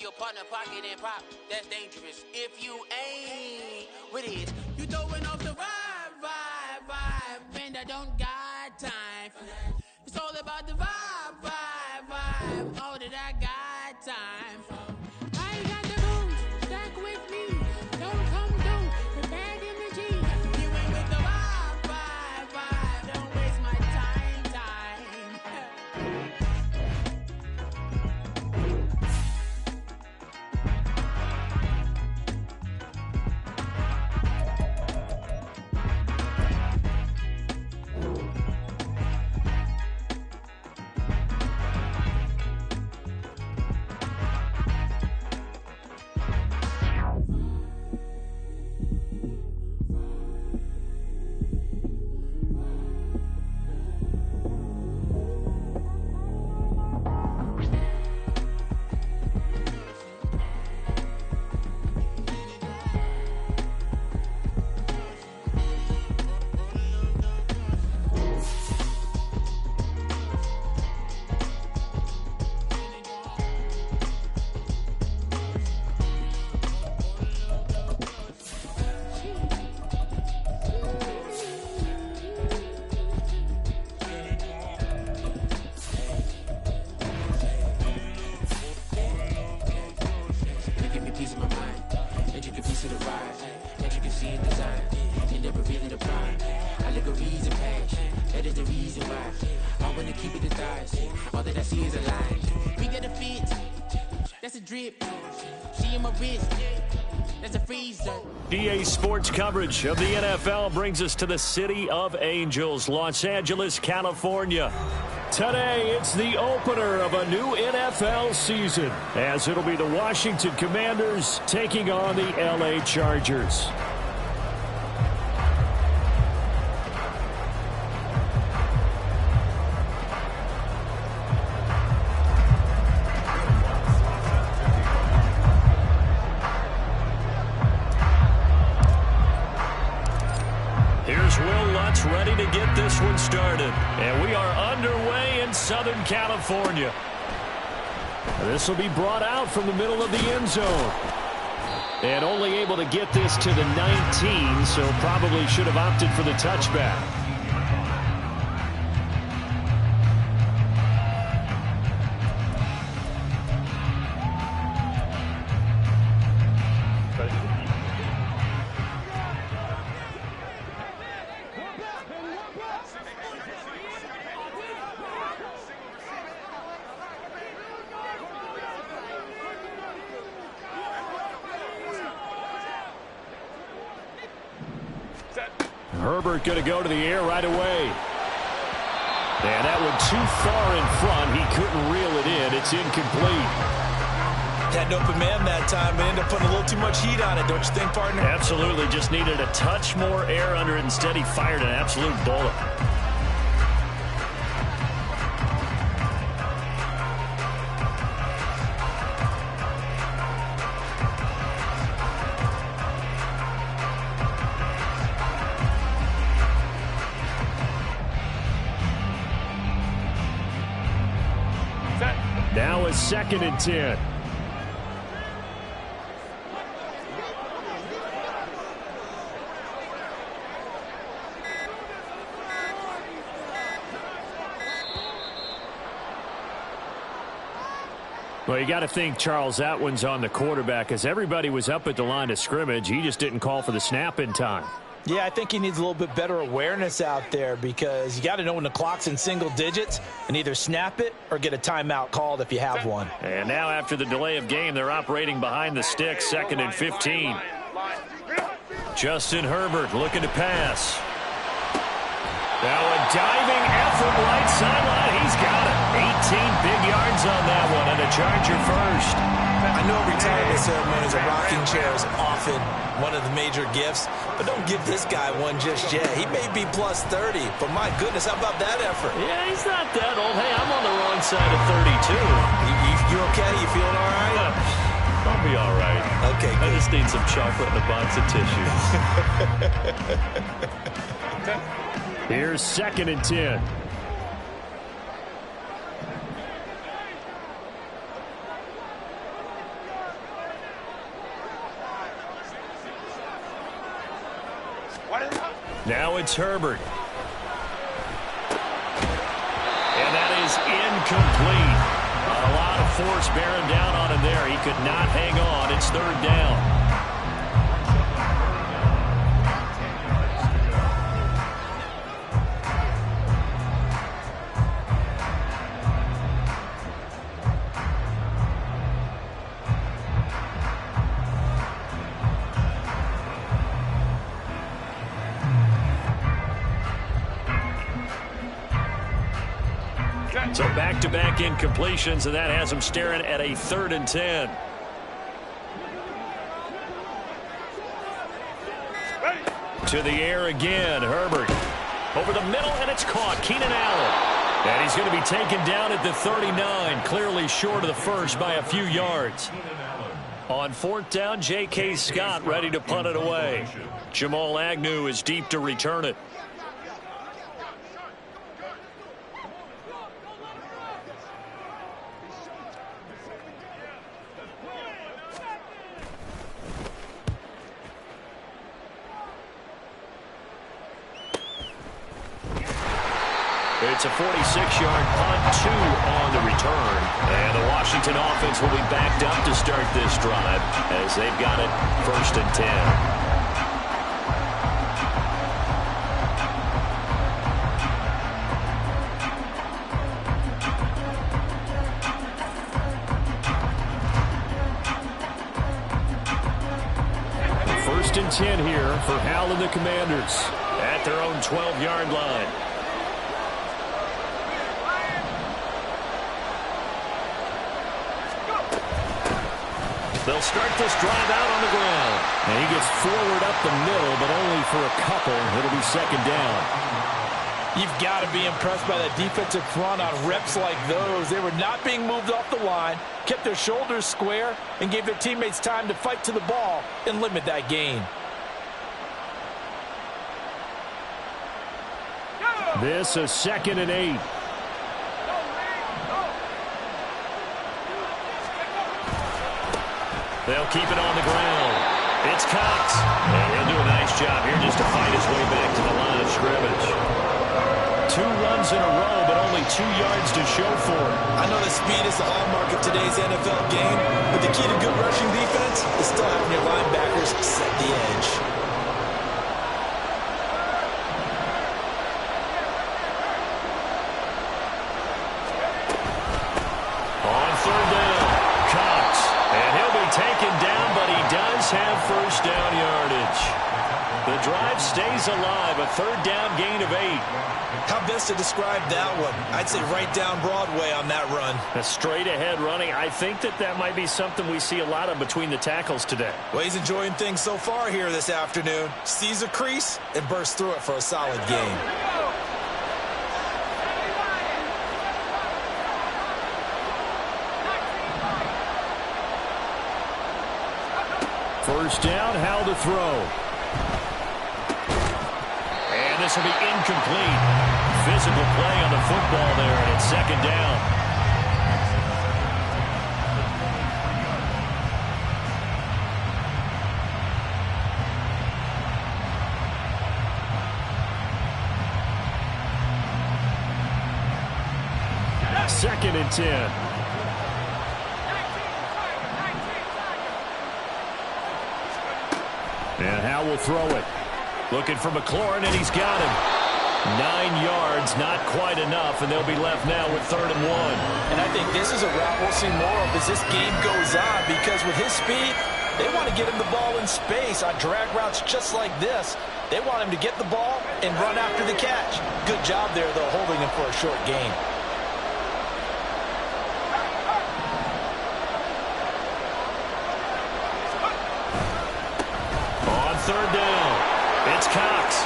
Your partner pocket and pop, that's dangerous. If you ain't with it, you throwing off the vibe. Man, I don't got time for that. It's all about the vibe. All that I got time for. I ain't got the booze, stuck with me. Don't come through with bad energy. You ain't with the vibe. Don't waste my time. EA Sports coverage of the NFL brings us to the City of Angels, Los Angeles, California. Today, it's the opener of a new NFL season, as it'll be the Washington Commanders taking on the LA Chargers. Ready to get this one started. And we are underway in Southern California. This will be brought out from the middle of the end zone. And only able to get this to the 19, so probably should have opted for the touchback. Herbert going to go to the air right away. And that one too far in front. He couldn't reel it in. It's incomplete. Had an open man that time, but ended up putting a little too much heat on it, don't you think, partner? Absolutely. Just needed a touch more air under it. Instead, he fired an absolute bullet. Now it's 2nd and 10. Well, you got to think, Charles, that one's on the quarterback, as everybody was up at the line of scrimmage. He just didn't call for the snap in time. Yeah, I think he needs a little bit better awareness out there, because you got to know when the clock's in single digits and either snap it or get a timeout called if you have one. And now after the delay of game, they're operating behind the sticks, 2nd and 15. Justin Herbert looking to pass. Now a diving effort right sideline. He's got it. 18 big yards on that one, and a Charger first. I know retirement ceremonies or rocking chairs often one of the major gifts, but don't give this guy one just yet. He may be plus 30, but my goodness, how about that effort? Yeah, he's not that old. Hey, I'm on the wrong side of 32. You okay? You feeling all right? I'll be all right. Okay, good. I just need some chocolate and a box of tissues. Here's 2nd and 10. Now it's Herbert. And that is incomplete. A lot of force bearing down on him there. He could not hang on. It's third down. So back-to-back incompletions, and that has him staring at a 3rd and 10. To the air again, Herbert. Over the middle, and it's caught. Keenan Allen. And he's going to be taken down at the 39, clearly short of the first by a few yards. On 4th down, J.K. Scott ready to punt it away. Jamal Agnew is deep to return it. It's a 46-yard punt, 2 on the return. And the Washington offense will be backed up to start this drive as they've got it 1st and 10. First and 10 here for Hal and the Commanders at their own 12-yard line. They'll start this drive out on the ground. And he gets forward up the middle, but only for a couple. It'll be 2nd down. You've got to be impressed by that defensive front on reps like those. They were not being moved off the line, kept their shoulders square, and gave their teammates time to fight to the ball and limit that gain. This is 2nd and 8. They'll keep it on the ground. It's Cox. And he'll do a nice job here just to fight his way back to the line of scrimmage. 2 runs in a row, but only 2 yards to show for it. I know that speed is the hallmark of today's NFL game, but the key to good rushing defense is still having your linebackers set the edge. On 3rd down, Cox. And he'll be taken down, but he does have 1st down yardage. The drive stays alive, a 3rd down gain of 8. How best to describe that one? I'd say right down Broadway on that run. A straight-ahead running. I think that might be something we see a lot of between the tackles today. Well, he's enjoying things so far here this afternoon. Sees a crease and bursts through it for a solid gain. First down, Hal to throw. And this will be incomplete. Physical play on the football there, and it's 2nd down. Second and 10. And Hal will throw it. Looking for McLaurin, and he's got him. 9 yards, not quite enough, and they'll be left now with 3rd and 1. And I think this is a route we'll see more of as this game goes on, because with his speed, they want to get him the ball in space on drag routes just like this. They want him to get the ball and run after the catch. Good job there, though, holding him for a short gain. On 3rd down, it's Cox.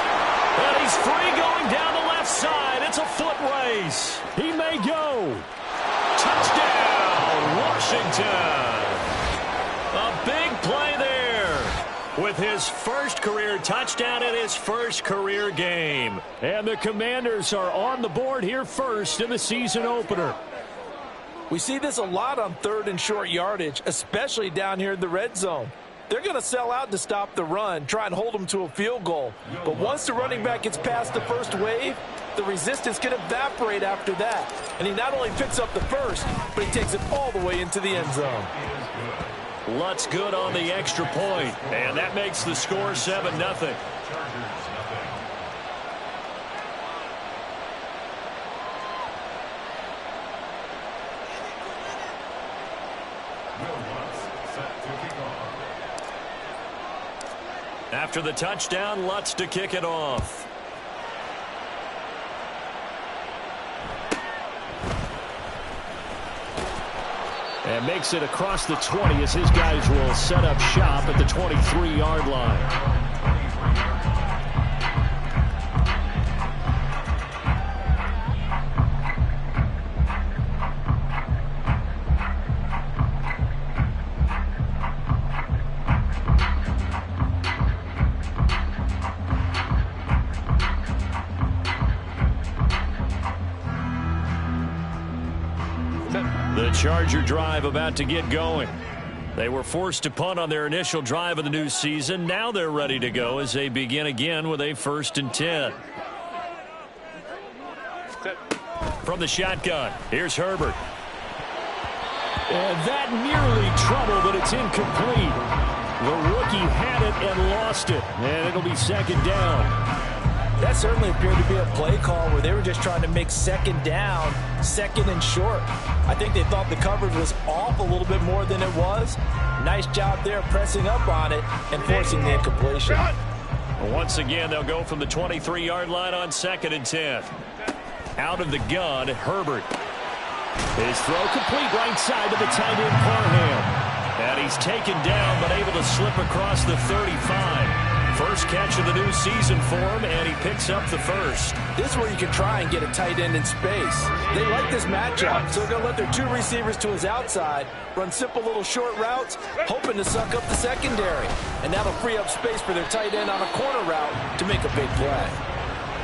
And he's free going down the left side. It's a foot race. He may go. Touchdown, Washington. A big play there with his first career touchdown in his first career game. And the Commanders are on the board here first in the season opener. We see this a lot on 3rd and short yardage, especially down here in the red zone. they're going to sell out to stop the run, try and hold them to a field goal. But once the running back gets past the first wave, the resistance can evaporate after that. And he not only picks up the first, but he takes it all the way into the end zone. Lutz good on the extra point, and that makes the score 7-0. After the touchdown, Lutz to kick it off. And makes it across the 20 as his guys will set up shop at the 23-yard line. The Charger drive about to get going. They were forced to punt on their initial drive of the new season. Now they're ready to go as they begin again with a 1st and 10. From the shotgun, here's Herbert. And that nearly trouble, but it's incomplete. The rookie had it and lost it, and it'll be 2nd down. That certainly appeared to be a play call where they were just trying to make 2nd down, 2nd and short. I think they thought the coverage was off a little bit more than it was. Nice job there pressing up on it and forcing the incompletion. Once again, they'll go from the 23-yard line on 2nd and 10. Out of the gun, Herbert. His throw complete right side to the tight end, Parham. And he's taken down but able to slip across the 35. First catch of the new season for him, and he picks up the first. This is where you can try and get a tight end in space. They like this matchup, so they're going to let their 2 receivers to his outside, run simple little short routes, hoping to suck up the secondary. And that'll free up space for their tight end on a corner route to make a big play.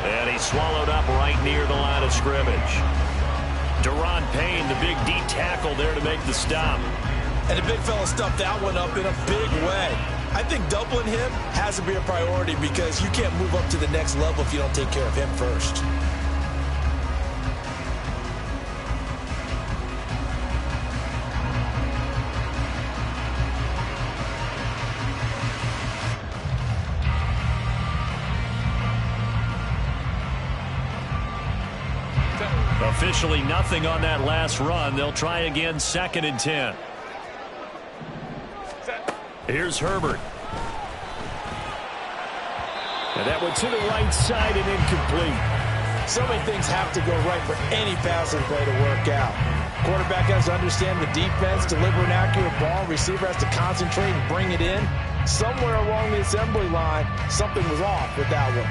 And he's swallowed up right near the line of scrimmage. Daron Payne, the big D tackle there to make the stop. And the big fella stuffed that one up in a big way. I think doubling him has to be a priority because you can't move up to the next level if you don't take care of him first. Officially nothing on that last run. They'll try again, 2nd and 10. Here's Herbert. And that one to the right side and incomplete. So many things have to go right for any passing play to work out. Quarterback has to understand the defense, deliver an accurate ball. Receiver has to concentrate and bring it in. Somewhere along the assembly line, something was off with that one.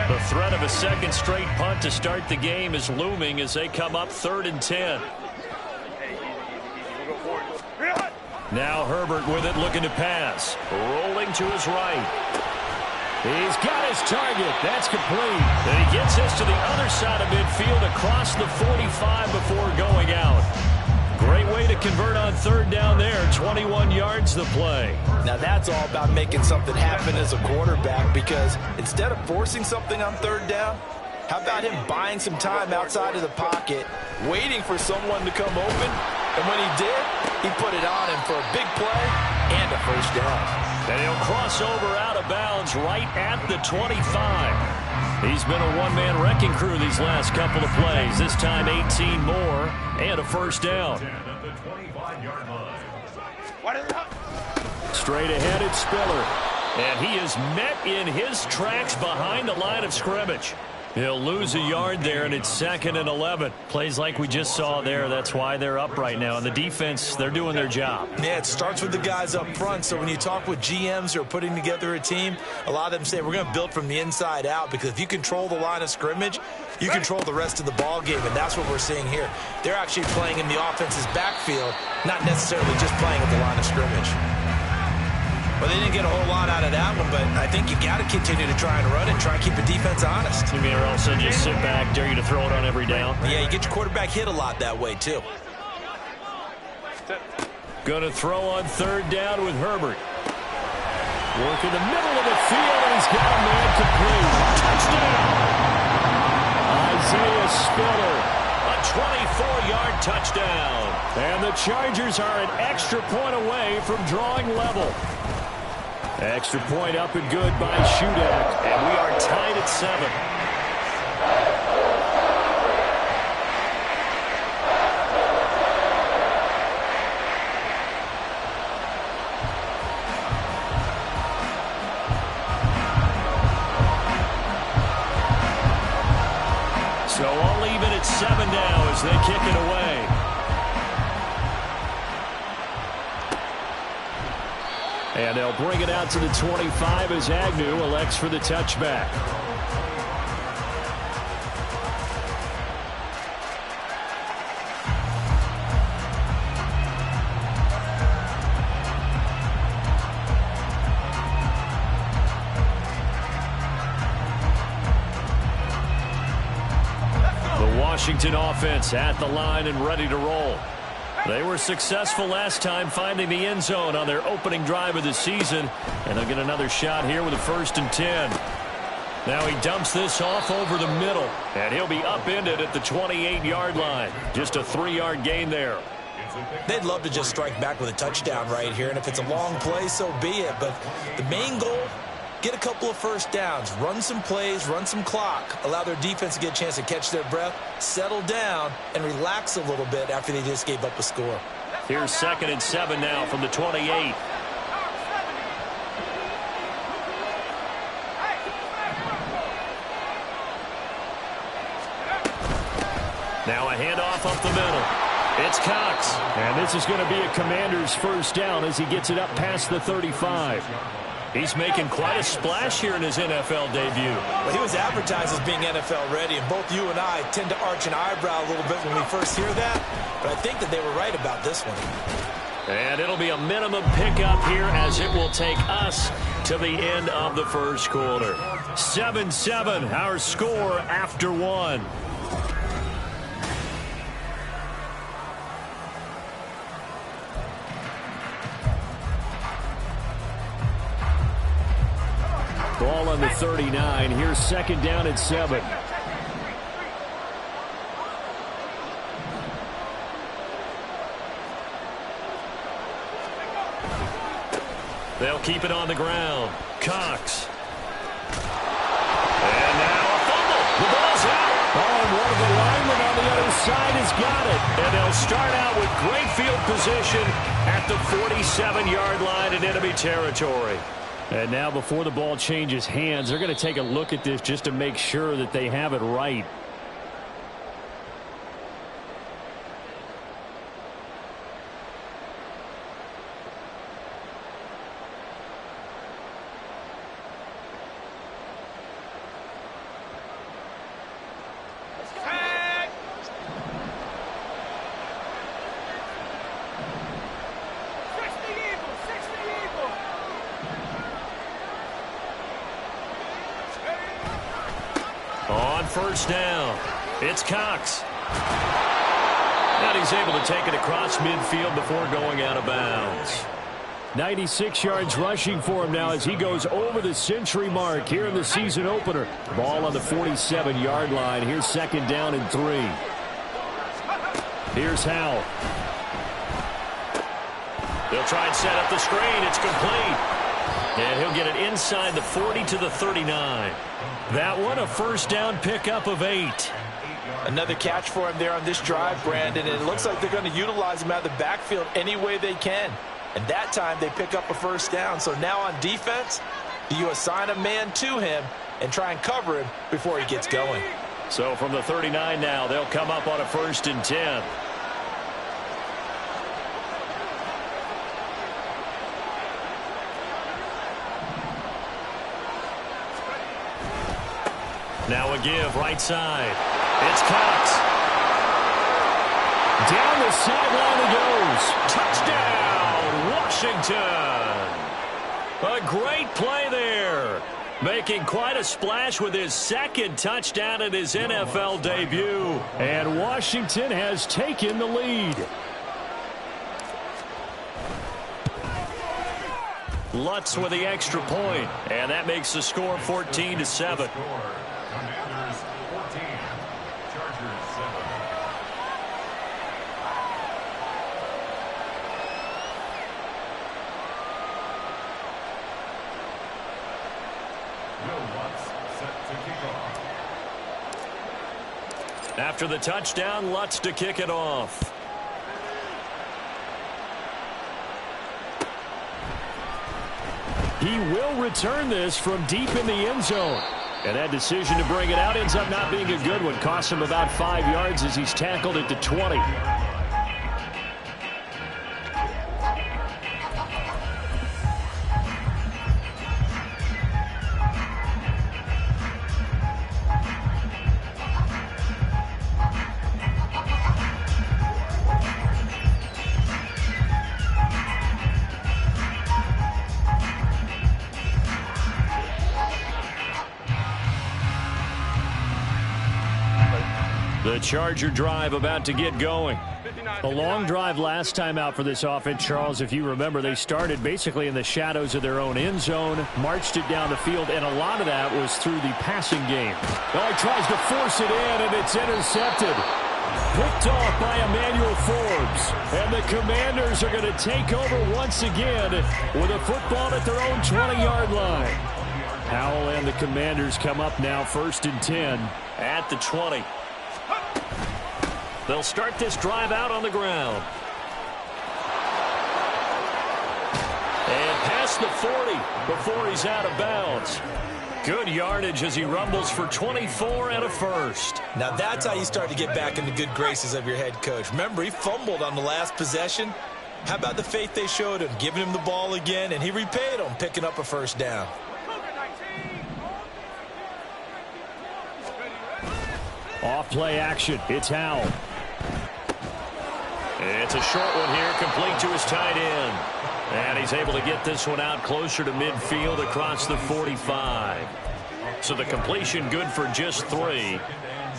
The threat of a 2nd straight punt to start the game is looming as they come up 3rd and 10. Now Herbert with it, looking to pass. Rolling to his right. He's got his target. That's complete. And he gets this to the other side of midfield across the 45 before going out. Great way to convert on 3rd down there. 21 yards the play. Now that's all about making something happen as a quarterback, because instead of forcing something on 3rd down, how about him buying some time outside of the pocket, waiting for someone to come open, and when he did, he put it on him for a big play and a 1st down. And he'll cross over out of bounds right at the 25. He's been a one-man wrecking crew these last couple of plays. This time 18 more and a 1st down. Straight ahead, it's Spiller. And he is met in his tracks behind the line of scrimmage. He'll lose a yard there, and it's 2nd and 11. Plays like we just saw there. That's why they're up right now. And the defense, they're doing their job. Yeah, it starts with the guys up front. So when you talk with GMs who are putting together a team, a lot of them say we're going to build from the inside out, because if you control the line of scrimmage, you control the rest of the ball game, and that's what we're seeing here. They're actually playing in the offense's backfield, not necessarily just playing at the line of scrimmage. Well, they didn't get a whole lot out of that one, but I think you got to continue to try and run and try and keep the defense honest. You mean, or else just sit back, dare you to throw it on every down? Yeah, you get your quarterback hit a lot that way, too. Going to throw on third down with Herbert. Working the middle of the field, and he's got a man complete. Touchdown! Isaiah Spiller. A 24-yard touchdown. And the Chargers are an extra point away from drawing level. Extra point up and good by Shudak. And we are tied at 7. So all even at 7 now as they kick it away. And they'll bring it out to the 25 as Agnew elects for the touchback. Washington offense at the line and ready to roll. They were successful last time finding the end zone on their opening drive of the season, and they'll get another shot here with a 1st and 10. Now he dumps this off over the middle, and he'll be upended at the 28-yard line. Just a 3-yard gain there. They'd love to just strike back with a touchdown right here, and if it's a long play, so be it. But the main goal, get a couple of first downs, run some plays, run some clock, allow their defense to get a chance to catch their breath, settle down, and relax a little bit after they just gave up a score. Here's 2nd and 7 now from the 28. Now a handoff up the middle. It's Cox. And this is going to be a Commander's first down as he gets it up past the 35. He's making quite a splash here in his NFL debut. Well, he was advertised as being NFL ready, and both you and I tend to arch an eyebrow a little bit when we first hear that, but I think that they were right about this one. And it'll be a minimum pickup here as it will take us to the end of the first quarter. 7-7, our score after 1. Ball on the 39. Here's 2nd down and 7. They'll keep it on the ground. Cox. And now a fumble. The ball's out. Oh, and one of the linemen on the other side has got it. And they'll start out with great field position at the 47-yard line in enemy territory. And now before the ball changes hands, they're going to take a look at this just to make sure that they have it right. On first down, it's Cox. And he's able to take it across midfield before going out of bounds. 96 yards rushing for him now as he goes over the century mark here in the season opener. Ball on the 47-yard line. Here's 2nd down and 3. Here's Howell. They'll try and set up the screen. It's complete. And he'll get it inside the 40 to the 39. That one, a first down pickup of 8. Another catch for him there on this drive, Brandon, and it looks like they're going to utilize him out of the backfield any way they can. And that time they pick up a first down. So now on defense, do you assign a man to him and try and cover him before he gets going? So from the 39 now, they'll come up on a 1st and 10. Now a give, right side. It's Cox. Down the sideline he goes. Touchdown, Washington. A great play there. Making quite a splash with his 2nd touchdown in his NFL debut. And Washington has taken the lead. Lutz with the extra point, and that makes the score 14-7. Commanders 14, Chargers 7. Will Lutz set to kick off. After the touchdown, Lutz to kick it off. He will return this from deep in the end zone. And that decision to bring it out ends up not being a good one. Costs him about 5 yards as he's tackled at the 20. The Charger drive about to get going. A long drive last time out for this offense, Charles. If you remember, they started basically in the shadows of their own end zone, marched it down the field, and a lot of that was through the passing game. Oh, he tries to force it in, and it's intercepted. Picked off by Emmanuel Forbes. And the Commanders are going to take over once again with a football at their own 20-yard line. Howell and the Commanders come up now 1st and 10 at the 20. They'll start this drive out on the ground. And past the 40 before he's out of bounds. Good yardage as he rumbles for 24 and a first. Now that's how you start to get back in the good graces of your head coach. Remember, he fumbled on the last possession. How about the faith they showed him, giving him the ball again, and he repaid him, picking up a first down. Off play action. It's Howell. It's a short one here, complete to his tight end. And he's able to get this one out closer to midfield across the 45. So the completion good for just 3.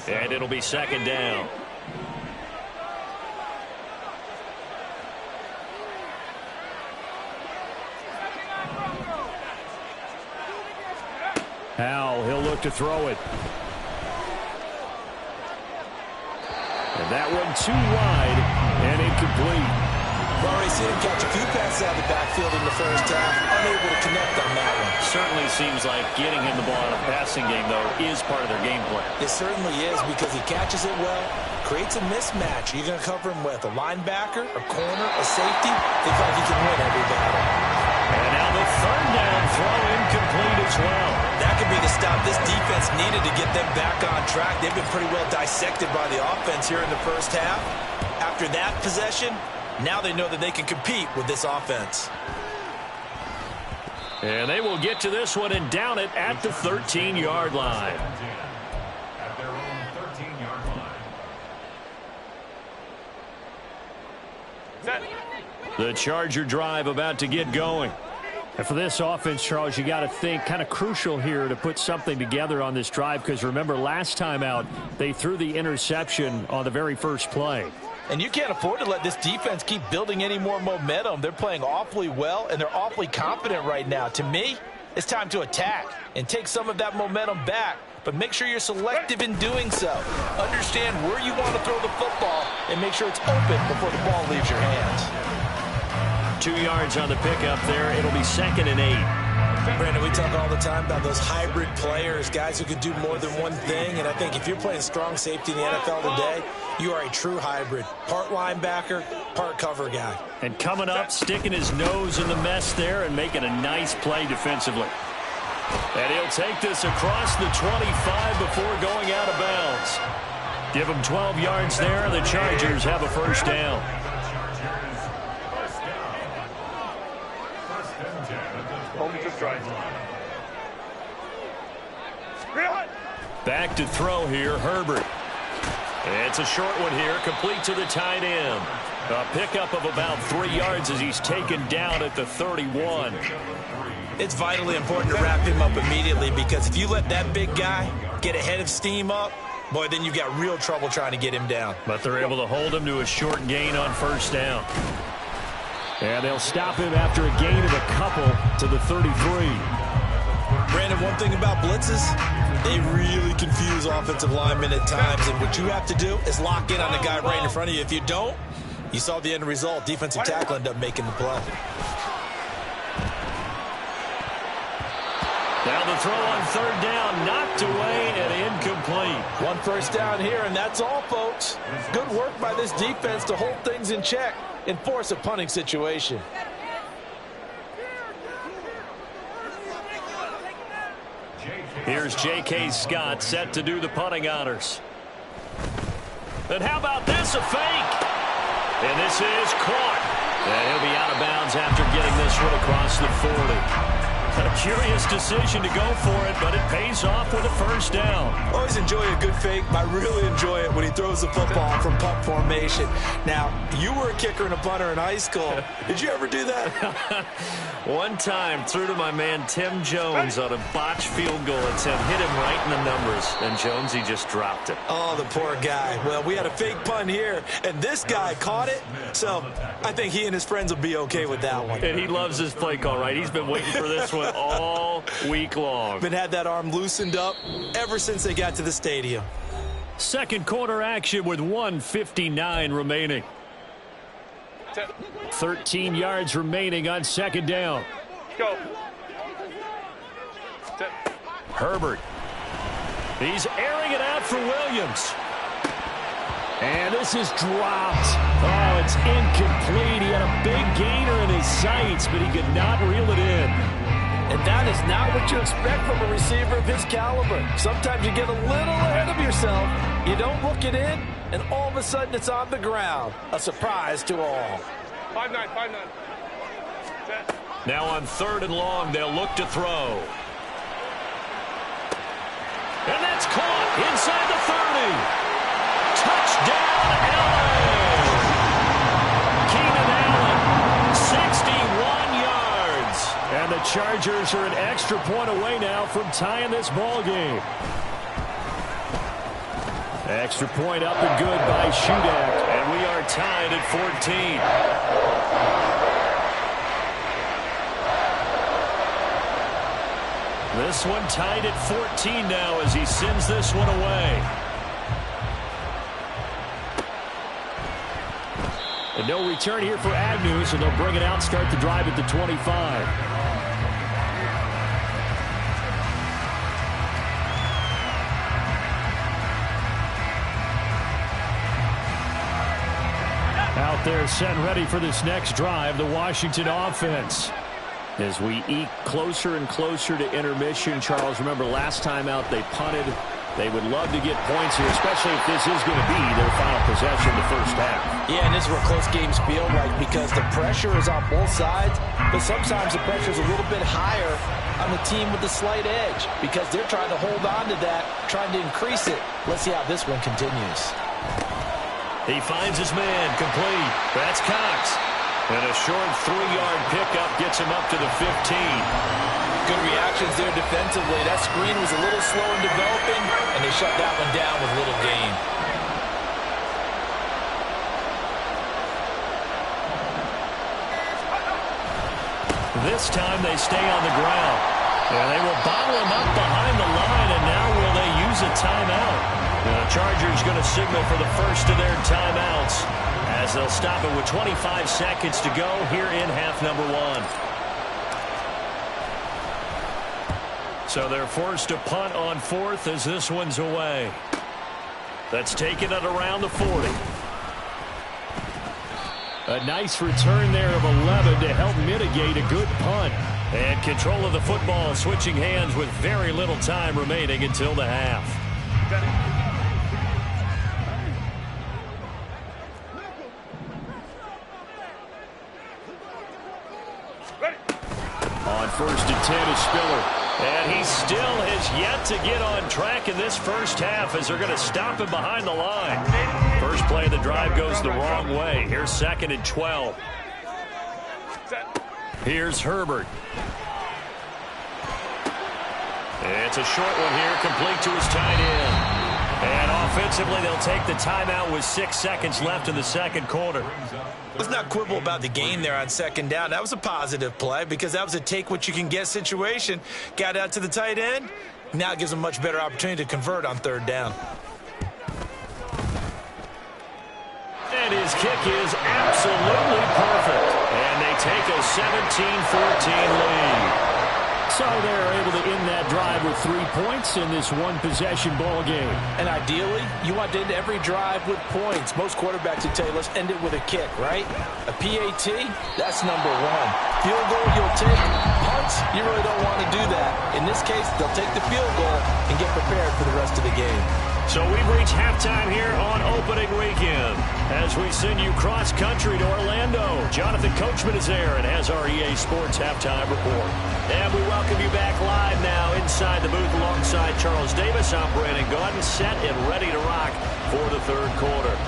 And it'll be 2nd down. Howell, he'll look to throw it. And that one too wide and incomplete. We've already seen him catch a few passes out of the backfield in the first half. Unable to connect on that one. Certainly seems like getting him the ball in a passing game, though, is part of their game plan. It certainly is because he catches it well, creates a mismatch. You're going to cover him with a linebacker, a corner, a safety. Looks like he can win every battle. And now the 3rd down throw incomplete as well. That could be the stop this defense needed to get them back on track. They've been pretty well dissected by the offense here in the first half. After that possession, now they know that they can compete with this offense. And they will get to this one and down it at the 13-yard line. At their own 13-yard line. The Charger drive about to get going. And for this offense, Charles, you got to think kind of crucial here to put something together on this drive because remember last time out they threw the interception on the very first play. And you can't afford to let this defense keep building any more momentum. They're playing awfully well, and they're awfully confident right now. To me, it's time to attack and take some of that momentum back, but make sure you're selective in doing so. Understand where you want to throw the football and make sure it's open before the ball leaves your hands. 2 yards on the pickup there. It'll be 2nd and 8. Brandon, we talk all the time about those hybrid players, guys who can do more than one thing, and I think if you're playing strong safety in the NFL today, you are a true hybrid. Part linebacker, part cover guy. And coming up, sticking his nose in the mess there and making a nice play defensively. And he'll take this across the 25 before going out of bounds. Give him 12 yards there, and the Chargers have a first down. Back to throw here, Herbert. It's a short one here, complete to the tight end. A pickup of about 3 yards as he's taken down at the 31. It's vitally important to wrap him up immediately because if you let that big guy get ahead of steam up, boy, then you've got real trouble trying to get him down. But they're able to hold him to a short gain on first down. And they'll stop him after a gain of a couple to the 33. Brandon, one thing about blitzes, they really confuse offensive linemen at times. And what you have to do is lock in on the guy right in front of you. If you don't, you saw the end result. Defensive tackle ended up making the play. Now the throw on third down, knocked away and incomplete. One first down here, and that's all, folks. Good work by this defense to hold things in check and force a punting situation. Here's J.K. Scott set to do the punting honors. And how about this, a fake? And this is caught. And he'll be out of bounds after getting this one across the 40. A curious decision to go for it, but it pays off with a first down. Always enjoy a good fake. I really enjoy it when he throws the football from punt formation. Now, you were a kicker and a punter in high school. Did you ever do that? One time, threw to my man Tim Jones on a botched field goal attempt. Hit him right in the numbers. And Jones, he just dropped it. Oh, the poor guy. Well, we had a fake punt here, and this guy caught it. So I think he and his friends will be okay with that one. And he loves his play call, right? He's been waiting for this one all week long. Been had that arm loosened up ever since they got to the stadium. Second quarter action with 1:59 remaining. 13 yards remaining on second down. Go. Herbert. He's airing it out for Williams. And this is dropped. Oh, it's incomplete. He had a big gainer in his sights, but he could not reel it in. And that is not what you expect from a receiver of his caliber. Sometimes you get a little ahead of yourself. You don't look it in, and all of a sudden it's on the ground. A surprise to all. 5-9, 5-9. Now on third and long, they'll look to throw. And that's caught inside the 30. Touchdown, Allen! Keenan Allen, 61 yards. And the Chargers are an extra point away now from tying this ball game. Extra point up and good by Shudak. And we are tied at 14. This one tied at 14 now as he sends this one away. And no return here for Agnew, so they'll bring it out, start the drive at the 25. Out there set and ready for this next drive, the Washington offense. As we eke closer and closer to intermission, Charles, remember last time out they punted. They would love to get points here, especially if this is going to be their final possession the first half. Yeah, and this is where close games feel like because the pressure is on both sides, but sometimes the pressure is a little bit higher on the team with the slight edge because they're trying to hold on to that, trying to increase it. Let's see how this one continues. He finds his man, complete. That's Cox. And a short 3-yard pickup gets him up to the 15. Good reactions there defensively. That screen was a little slow in developing, and they shut that one down with little gain. This time they stay on the ground. And they will bottle him up behind the line, and now will they use a timeout? And the Chargers going to signal for the first of their timeouts as they'll stop it with 25 seconds to go here in half number 1. So they're forced to punt on fourth as this one's away. That's taken it around the 40. A nice return there of 11 to help mitigate a good punt. And control of the football switching hands with very little time remaining until the half. On first and 10 is Spiller. And he still has yet to get on track in this first half as they're going to stop him behind the line. First play of the drive goes the wrong way. Here's second and 12. Here's Herbert. It's a short one here, complete to his tight end. And offensively, they'll take the timeout with 6 seconds left in the second quarter. Let's not quibble about the gain there on second down. That was a positive play because that was a take-what-you-can-get situation. Got out to the tight end. Now it gives them a much better opportunity to convert on third down. And his kick is absolutely perfect. And they take a 17-14 lead. So they're able to end that drive with 3 points in this one-possession ball game. And ideally, you want to end every drive with points. Most quarterbacks would tell you, let's end it with a kick, right? A PAT, that's number one. Field goal, you'll take. Punts, you really don't want to do that. In this case, they'll take the field goal and get prepared for the rest of the game. So we've reached halftime here on opening weekend. As we send you cross-country to Orlando, Jonathan Coachman is there and has our EA Sports Halftime Report. And we welcome you back live now inside the booth alongside Charles Davis. I'm Brandon Gaudin, set and ready to rock for the third quarter.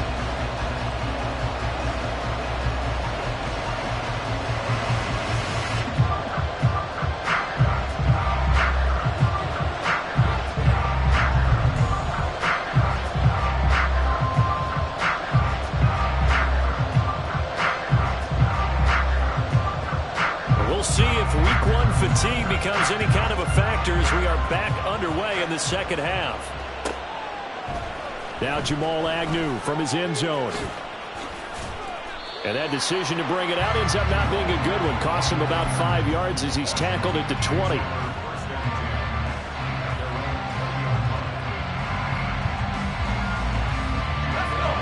Week 1 fatigue becomes any kind of a factor as we are back underway in the second half. Now Jamal Agnew from his end zone. And that decision to bring it out ends up not being a good one. Costs him about 5 yards as he's tackled at the 20.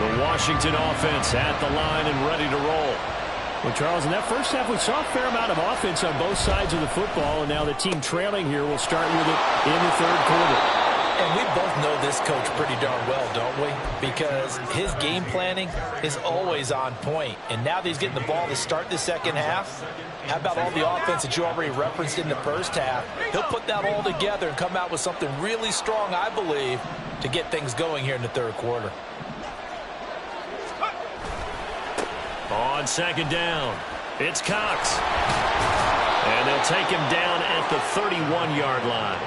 The Washington offense at the line and ready to roll. Well, Charles, in that first half, we saw a fair amount of offense on both sides of the football, and now the team trailing here will start with it in the third quarter. And we both know this coach pretty darn well, don't we? Because his game planning is always on point. And now that he's getting the ball to start the second half, how about all the offense that you already referenced in the first half? He'll put that all together and come out with something really strong, I believe, to get things going here in the third quarter. On second down, it's Cox. And they'll take him down at the 31-yard line.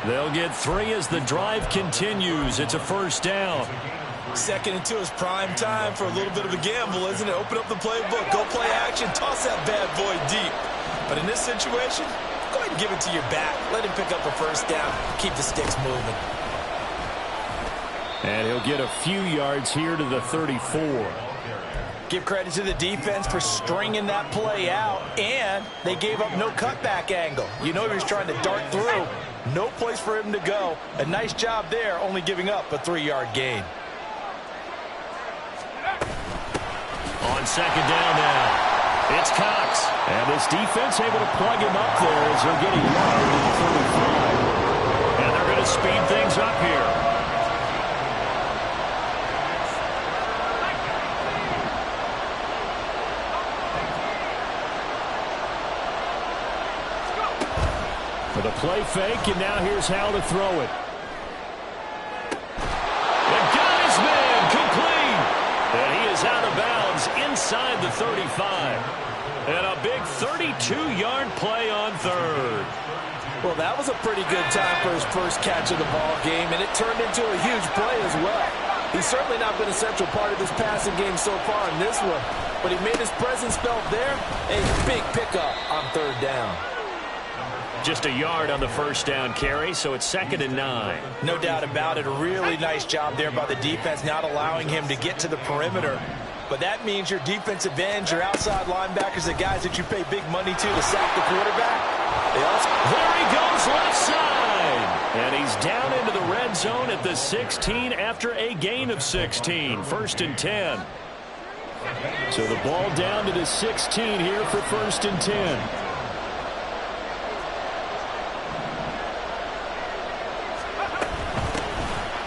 They'll get 3 as the drive continues. It's a first down. Second and 2 is prime time for a little bit of a gamble, isn't it? Open up the playbook, go play action, toss that bad boy deep. But in this situation, go ahead and give it to your back. Let him pick up a first down. Keep the sticks moving. And he'll get a few yards here to the 34. Give credit to the defense for stringing that play out, and they gave up no cutback angle. You know he was trying to dart through. No place for him to go. A nice job there, only giving up a 3-yard gain. On second down now, it's Cox. And this defense able to plug him up there as he'll get a yard to the 35. And they're going to speed things up here. For the play fake, and now here's how to throw it. And got his man complete. And he is out of bounds inside the 35. And a big 32-yard play on third. Well, that was a pretty good time for his first catch of the ball game, and it turned into a huge play as well. He's certainly not been a central part of this passing game so far in this one, but he made his presence felt there. A big pickup on third down. Just a yard on the first down carry, so it's 2nd and 9. No doubt about it. A really nice job there by the defense, not allowing him to get to the perimeter. But that means your defensive ends, your outside linebackers, the guys that you pay big money to sack the quarterback. There he goes left side. And he's down into the red zone at the 16 after a gain of 16. 1st and 10. So the ball down to the 16 here for 1st and 10.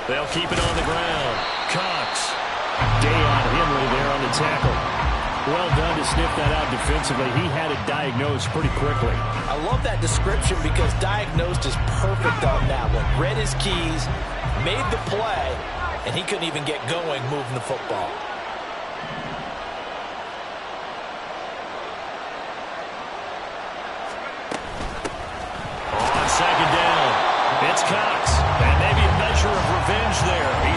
They'll keep it on the ground. Cox. Deion Henley there on the tackle. Well done to sniff that out defensively. He had it diagnosed pretty quickly. I love that description because diagnosed is perfect on that one. Read his keys, made the play, and he couldn't even get going moving the football. On second down, it's Cox. And maybe a measure of revenge there. He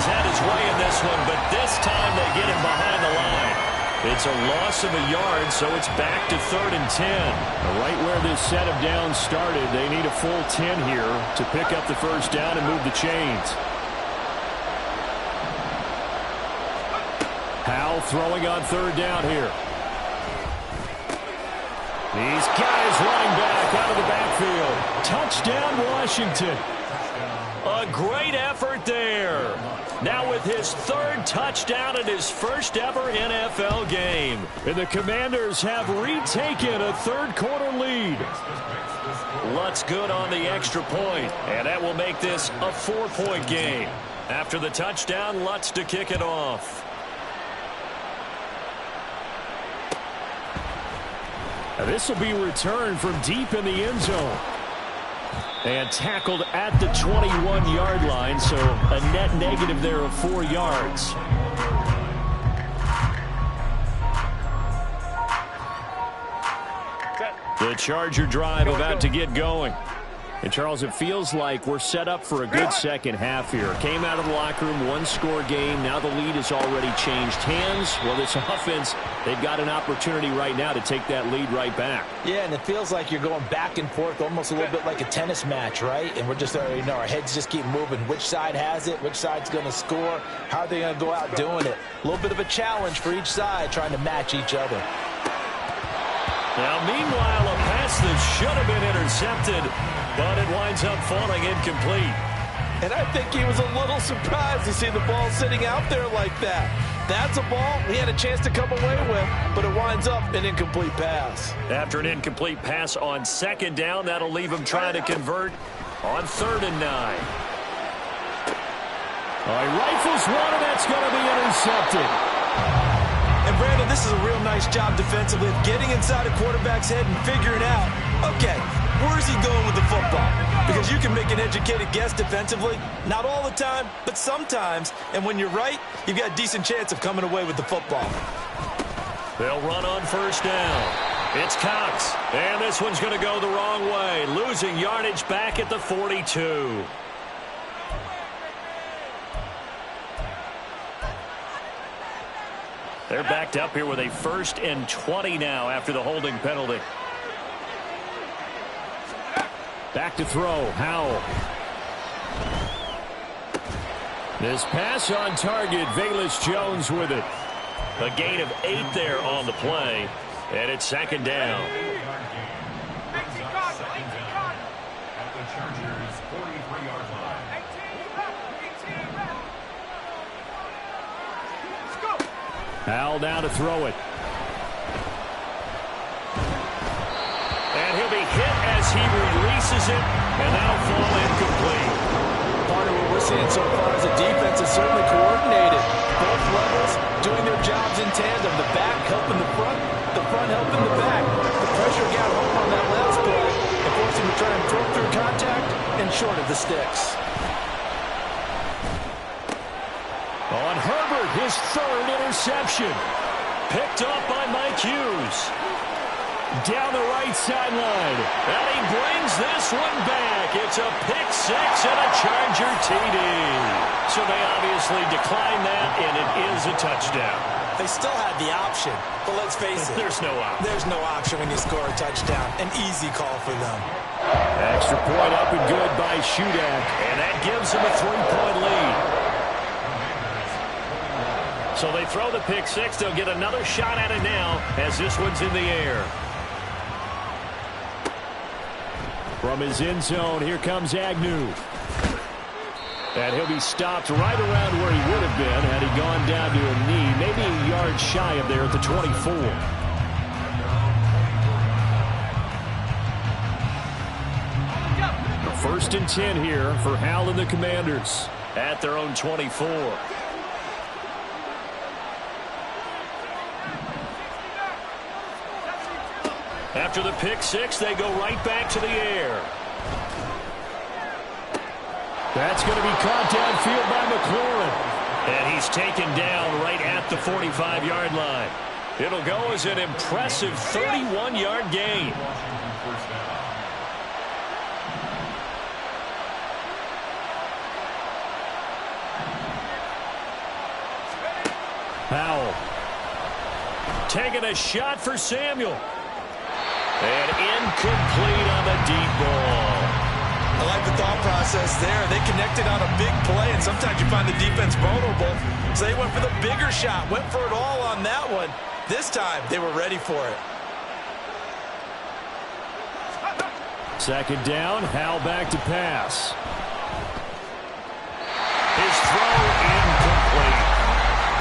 this one, but this time they get him behind the line. It's a loss of a yard, so it's back to 3rd and 10. Right where this set of downs started, they need a full 10 here to pick up the first down and move the chains. Howell throwing on 3rd down here. These guys running back out of the backfield. Touchdown, Washington. A great effort there. Now with his 3rd touchdown in his first ever NFL game. And the Commanders have retaken a 3rd quarter lead. Lutz good on the extra point, and that will make this a 4-point game. After the touchdown, Lutz to kick it off. Now this will be returned from deep in the end zone. And tackled at the 21-yard line, so a net negative there of 4 yards. The Charger drive about to get going. And, Charles, it feels like we're set up for a good second half here. Came out of the locker room, 1-score game. Now the lead has already changed hands. Well, this offense, they've got an opportunity right now to take that lead right back. Yeah, and it feels like you're going back and forth, almost a little bit like a tennis match, right? And we're just already know our heads just keep moving. Which side has it? Which side's going to score? How are they going to go out doing it? A little bit of a challenge for each side, trying to match each other. Now, meanwhile, a pass that should have been intercepted, but it winds up falling incomplete. And I think he was a little surprised to see the ball sitting out there like that. That's a ball he had a chance to come away with, but it winds up an incomplete pass. After an incomplete pass on 2nd down, that'll leave him trying to convert on 3rd and 9. All right, rifles one, and that's going to be intercepted. And, Brandon, this is a real nice job defensively of getting inside a quarterback's head and figuring out, okay, where's he going with the football? Because you can make an educated guess defensively, not all the time, but sometimes. And when you're right, you've got a decent chance of coming away with the football. They'll run on 1st down. It's Cox, and this one's going to go the wrong way, losing yardage back at the 42. They're backed up here with a 1st and 20 now after the holding penalty. Back to throw, Howell. This pass on target, Velus Jones with it. A gain of 8 there on the play, and it's 2nd down. At the Chargers' 43-yard line. Howell down to throw it. And he'll be hit as he releases it, and that'll fall incomplete. Part of what we're seeing so far is the defense is certainly coordinated. Both levels doing their jobs in tandem. The back helping the front helping the back. The pressure got home on that last play and forced him to try and throw through contact and short of the sticks. On Herbert, his 3rd interception. Picked up by Mike Hughes. Down the right sideline. And he brings this one back. It's a pick 6 and a Charger TD. So they obviously declined that, and it is a touchdown. They still had the option, but let's face it. There's no option. There's no option when you score a touchdown. An easy call for them. Extra point up and good by Shudak. And that gives him a 3-point lead. So they throw the pick 6. They'll get another shot at it now as this one's in the air. From his end zone, here comes Agnew. And he'll be stopped right around where he would have been had he gone down to a knee, maybe a yard shy of there at the 24. 1st and 10 here for Howell and the Commanders. At their own 24. After the pick 6, they go right back to the air. That's going to be caught downfield by McLaurin. And he's taken down right at the 45-yard line. It'll go as an impressive 31-yard gain. First down. taking a shot for Samuel. And incomplete on the deep ball. I like the thought process there. They connected on a big play, and sometimes you find the defense vulnerable. So they went for the bigger shot, went for it all on that one. This time, they were ready for it. Second down, Howell back to pass. His throw incomplete.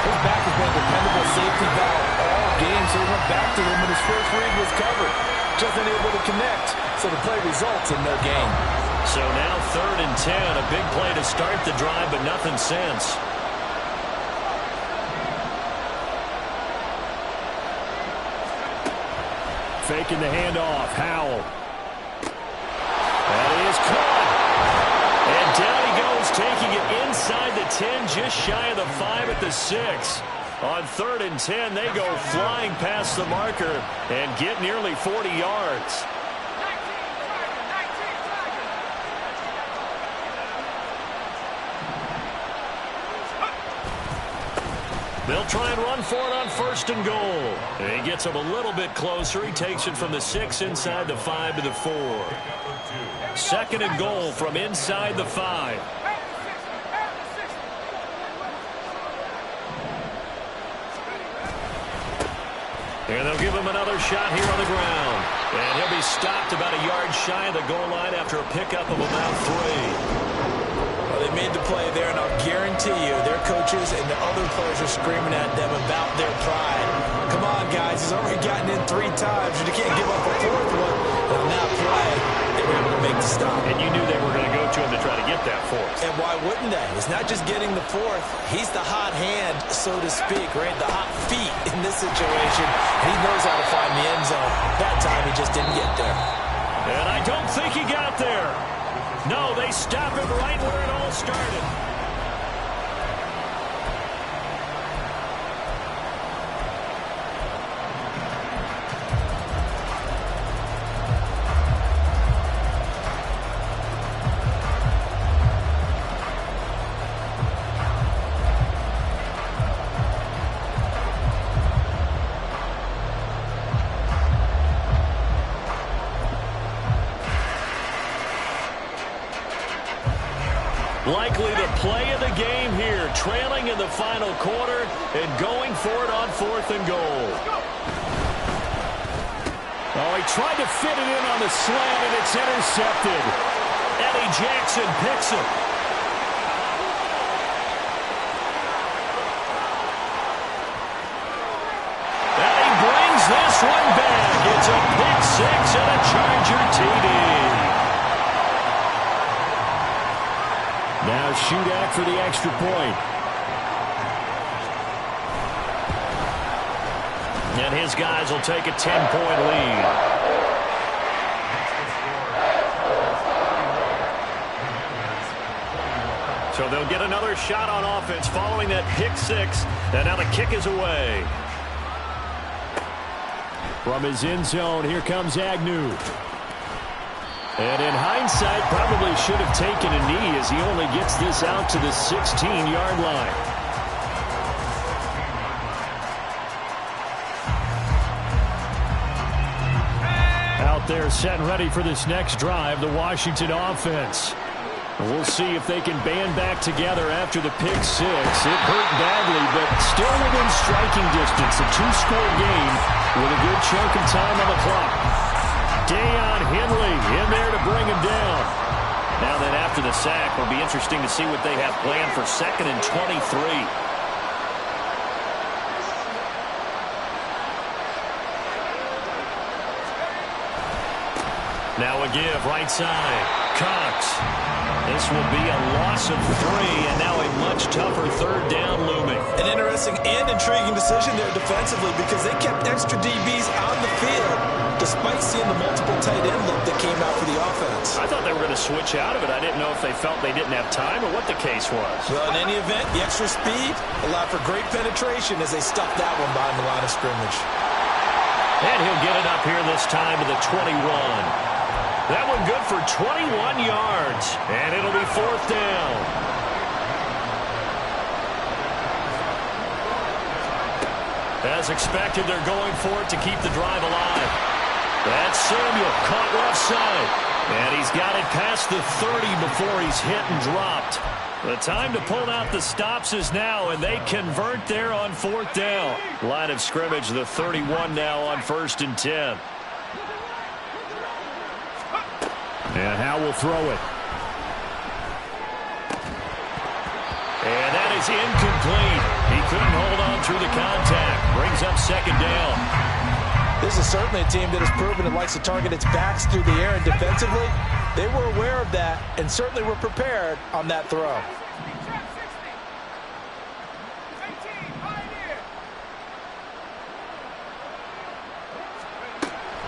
His back has been a dependable safety valve all game, so he went back to him when his first read was covered. Just unable to connect, so the play results in no gain. So now 3rd and 10, a big play to start the drive, but nothing since. Faking the handoff, Howell. That is caught. And down he goes, taking it inside the 10, just shy of the 5 at the 6. On 3rd and 10, they go flying past the marker and get nearly 40 yards. They'll try and run for it on 1st and goal. And he gets him a little bit closer. He takes it from the 6 inside the 5 to the 4. 2nd and goal from inside the 5. And they'll give him another shot here on the ground. And he'll be stopped about a yard shy of the goal line after a pickup of about 3. Well, they made the play there, and I'll guarantee you their coaches and the other players are screaming at them about their pride. Come on, guys. He's already gotten in 3 times, and you can't give up a 4th one. And on that play, they were able to make the stop. And you knew they were going to go to him to try to get that 4th. And why wouldn't they? It's not just getting the 4th. He's the hot hand, so to speak, right? The hot feet in this situation. And he knows how to find the end zone. That time, he just didn't get there. And I don't think he got there. No, they stop him right where it all started. Likely the play of the game here, trailing in the final quarter and going for it on 4th and goal. Oh, he tried to fit it in on the slant, and it's intercepted. Eddie Jackson picks it. And he brings this one back. It's a pick 6 and a Charger TD. Now shootout for the extra point. And his guys will take a 10-point lead. So they'll get another shot on offense following that pick 6. And now the kick is away. From his end zone, here comes Agnew. And in hindsight, probably should have taken a knee as he only gets this out to the 16-yard line. Out there set and ready for this next drive, the Washington offense. We'll see if they can band back together after the pick 6. It hurt badly, but still within striking distance. A 2-score game with a good chunk of time on the clock. Deion Henley in there to bring him down. Now then, after the sack, it'll be interesting to see what they have planned for 2nd and 23. Now a give, right side. Cox. This will be a loss of 3, and now a much tougher 3rd down looming. An interesting and intriguing decision there defensively because they kept extra DBs on the field despite seeing the multiple tight end look that came out for the offense. I thought they were going to switch out of it. I didn't know if they felt they didn't have time or what the case was. Well, in any event, the extra speed allowed for great penetration as they stuffed that one behind the line of scrimmage. And he'll get it up here this time to the 21. That one good for 21 yards. And it'll be 4th down. As expected, they're going for it to keep the drive alive. That's Samuel, caught left side. And he's got it past the 30 before he's hit and dropped. The time to pull out the stops is now, and they convert there on 4th down. Line of scrimmage, the 31 now on 1st and 10. And Howe will throw it. And that is incomplete. He couldn't hold on through the contact. Brings up 2nd down. This is certainly a team that has proven it likes to target its backs through the air, and defensively, they were aware of that and certainly were prepared on that throw.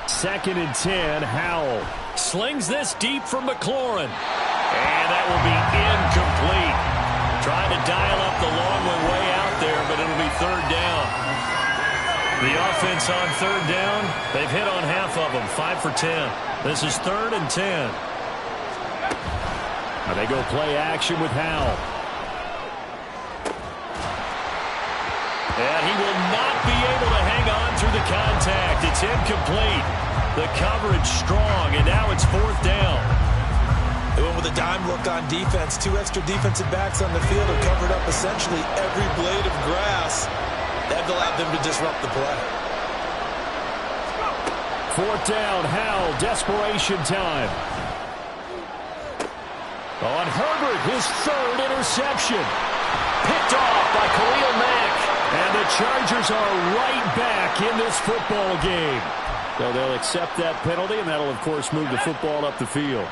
Second and 10, Howell. Slings this deep for McLaurin. And that will be incomplete. Trying to dial up the long way out there, but it'll be 3rd down. The offense on 3rd down, they've hit on half of them, 5 for 10. This is 3rd and 10. Now they go play action with Howell. And he will not be able to hang on through the contact. It's incomplete. The coverage strong, and now it's 4th down. They went with a dime look on defense. 2 extra defensive backs on the field have covered up essentially every blade of grass. That allowed them to disrupt the play. 4th down, Howell, desperation time. On Herbert, his 3rd interception. Picked off by Khalil Mack. And the Chargers are right back in this football game. So they'll accept that penalty, and that'll, of course, move the football up the field.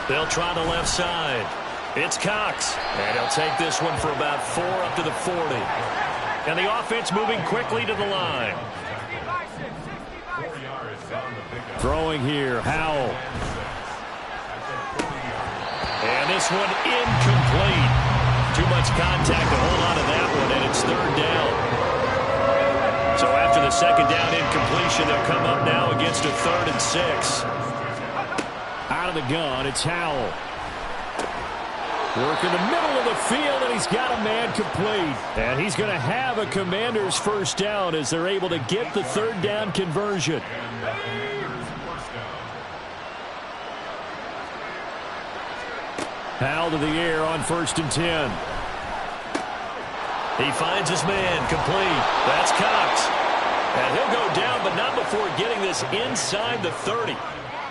They'll try the left side. It's Cox. And he'll take this one for about 4 up to the 40. And the offense moving quickly to the line. Throwing here, Howell. And this one incomplete. Too much contact to hold on to that one, and it's 3rd down. So after the 2nd down incompletion, they'll come up now against a 3rd and 6. Out of the gun, it's Howell. Work in the middle of the field, and he's got a man complete. And he's going to have a Commanders 1st down as they're able to get the 3rd down conversion. Howell to the air on 1st and 10. He finds his man complete. That's Cox. And he'll go down, but not before getting this inside the 30.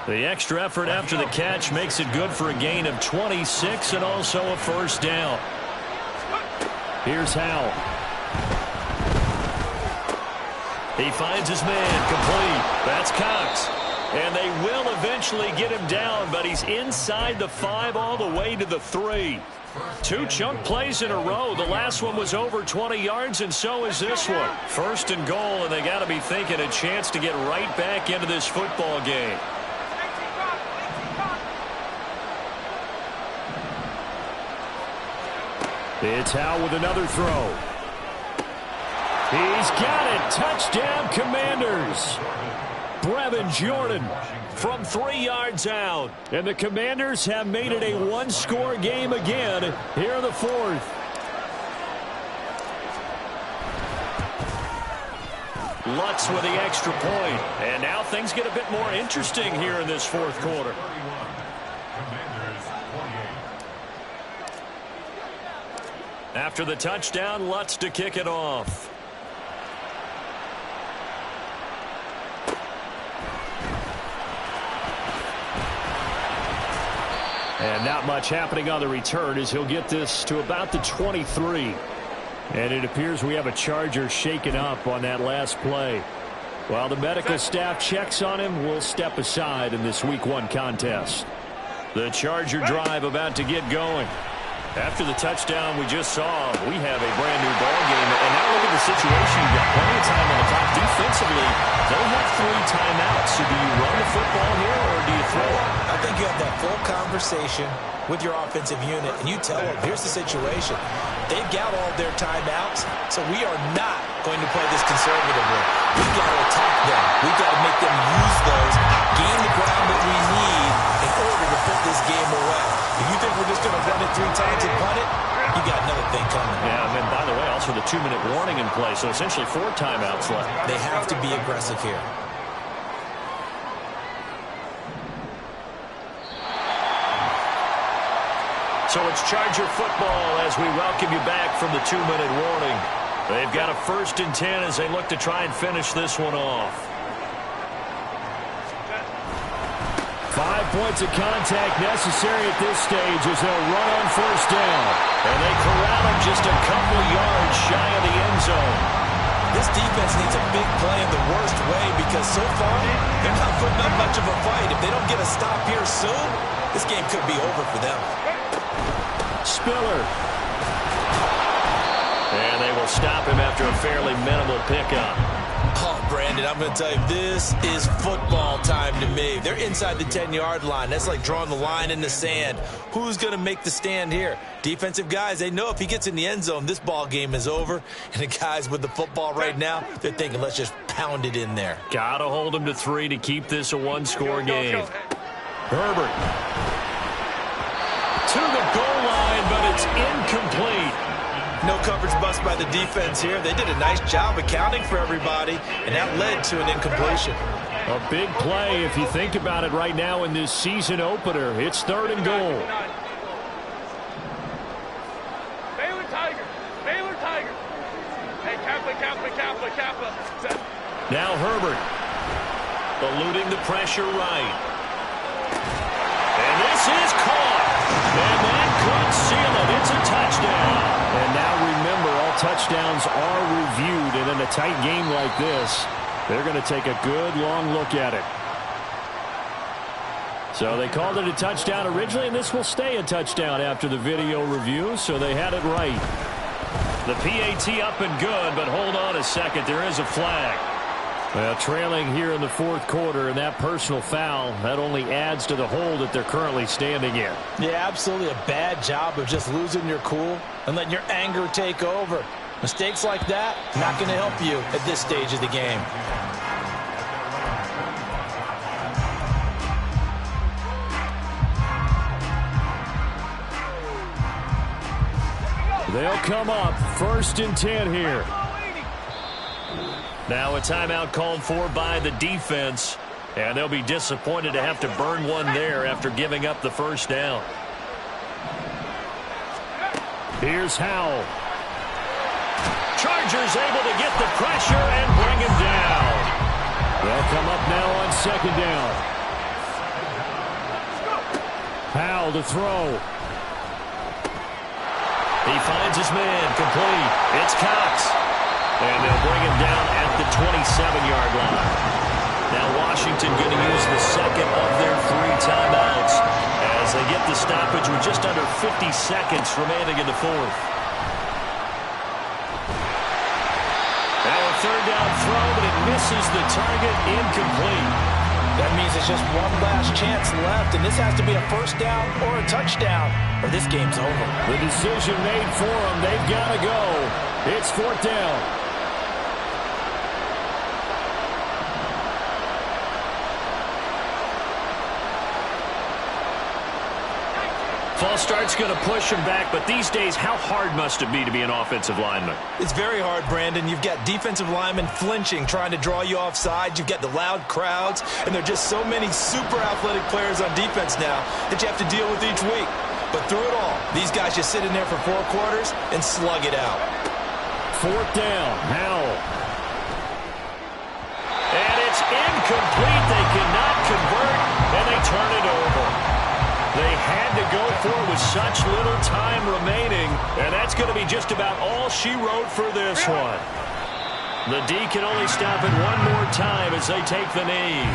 The extra effort after the catch makes it good for a gain of 26 and also a 1st down. Here's Howell. He finds his man complete. That's Cox. And they will eventually get him down, but he's inside the 5 all the way to the 3. 2 chunk plays in a row. The last one was over 20 yards, and so is this one. 1st and goal, and they got to be thinking a chance to get right back into this football game. It's Howell with another throw. He's got it. Touchdown, Commanders. Brevin Jordan from 3 yards out. And the Commanders have made it a 1-score game again here in the 4th. Lutz with the extra point. And now things get a bit more interesting here in this 4th quarter. After the touchdown, Lutz to kick it off. And not much happening on the return as he'll get this to about the 23. And it appears we have a Charger shaken up on that last play. While the medical staff checks on him, we'll step aside in this Week 1 contest. The Charger drive about to get going. After the touchdown we just saw, we have a brand new ball game. And now look at the situation. You've got plenty of time on the clock. Defensively, they'll have 3 timeouts. So do you run the football here or do you throw it? I think you have that full conversation with your offensive unit, and you tell them, here's the situation. They've got all their timeouts, so we are not going to play this conservatively. We've got to attack them. We've got to make them use those, gain the ground that we need in order to put this game away. If you think we're just going to run it 3 times and punt it, you got another thing coming. Yeah, and by the way, also the 2-minute warning in play, so essentially 4 timeouts left. They have to be aggressive here. So it's Charger football as we welcome you back from the 2-minute warning. They've got a 1st and 10 as they look to try and finish this one off. 5 points of contact necessary at this stage as they'll run on 1st down. And they corral him just a couple yards shy of the end zone. This defense needs a big play in the worst way because so far they're not putting up much of a fight. If they don't get a stop here soon, this game could be over for them. Spiller. And they will stop him after a fairly minimal pickup. Oh, Brandon, I'm going to tell you, this is football time to me. They're inside the 10-yard line. That's like drawing the line in the sand. Who's going to make the stand here? Defensive guys, they know if he gets in the end zone, this ball game is over. And the guys with the football right now, they're thinking, let's just pound it in there. Got to hold him to 3 to keep this a 1-score game. Herbert. To the goal line, but it's incomplete. No coverage bust by the defense here. They did a nice job accounting for everybody, and that led to an incompletion. A big play if you think about it right now in this season opener. It's 3rd and goal. Baylor Tigers. Baylor Tigers. Hey, Kappa. Now Herbert. Eluding the pressure right. And this is caught. And that could seal it. It's a touchdown. And now remember, all touchdowns are reviewed. And in a tight game like this, they're going to take a good long look at it. So they called it a touchdown originally, and this will stay a touchdown after the video review, so they had it right. The PAT up and good, but hold on a second. There is a flag. Well, trailing here in the 4th quarter, and that personal foul, that only adds to the hole that they're currently standing in. Yeah, absolutely a bad job of just losing your cool and letting your anger take over. Mistakes like that, not going to help you at this stage of the game. They'll come up 1st and 10 here. Now a timeout called for by the defense, and they'll be disappointed to have to burn one there after giving up the 1st down. Here's Howell. Chargers able to get the pressure and bring him down. They'll come up now on 2nd down. Howell to throw. He finds his man, complete. It's Cox. And they'll bring him down at the 27-yard line. Now Washington going to use the 2nd of their 3 timeouts as they get the stoppage with just under 50 seconds remaining in the 4th. Now a 3rd down throw, but it misses the target, incomplete. That means it's just one last chance left, and this has to be a 1st down or a touchdown, or this game's over. The decision made for them. They've got to go. It's 4th down. False start's going to push him back, but these days, how hard must it be to be an offensive lineman? It's very hard, Brandon. You've got defensive linemen flinching, trying to draw you offside. You've got the loud crowds, and there are just so many super athletic players on defense now that you have to deal with each week. But through it all, these guys just sit in there for 4 quarters and slug it out. 4th down, Howell. And it's incomplete. They cannot convert, and they turn it over. They had to go for it with such little time remaining, and that's going to be just about all she wrote for this one. The D can only stop it one more time as they take the knee.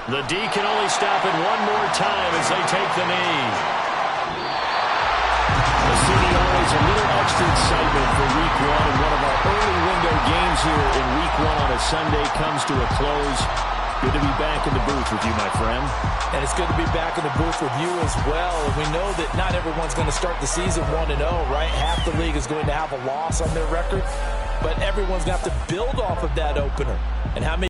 The D can only stop it one more time as they take the knee. The city always a little extra excitement for Week 1, and one of our early window games here in Week 1 on a Sunday comes to a close. Good to be back in the booth with you, my friend. And it's good to be back in the booth with you as well. And we know that not everyone's going to start the season 1-0, right? Half the league is going to have a loss on their record. But everyone's going to have to build off of that opener. And how many